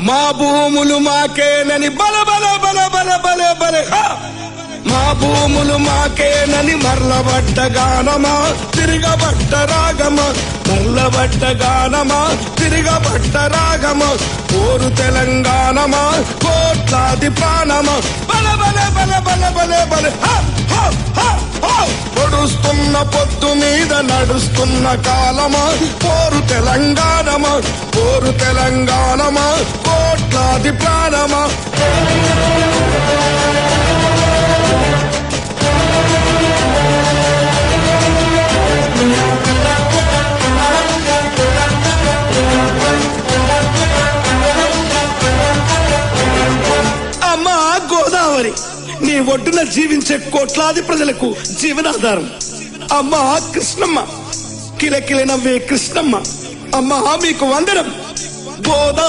మా భూములు మాకేనని బల బల బల బల బల బల మా భూములు మాకేనని మరలబడ్డ గానమా తిరగబడ్డ రాగమా మరలబడ్డ గానమా తిరగబడ్డ రాగమా కోరు తెలంగాణమా కోట్లాది ప్రాణమా బల బల బల బల బల బల పొడుస్తున్న పొత్తు మీద నడుస్తున్న కాలమా కోరు తెలంగాణమా కోరు తెలంగాణమా కోట్లాది ప్రాణమా అమ్మా గోదావరి నీ ఒడ్డున జీవించే కోట్లాది ప్రజలకు జీవనాధారం. అమ్మా కృష్ణమ్మ కిలకిల నవ్వే కృష్ణమ్మ అమ్మా మీకు వందనం. గోదావరి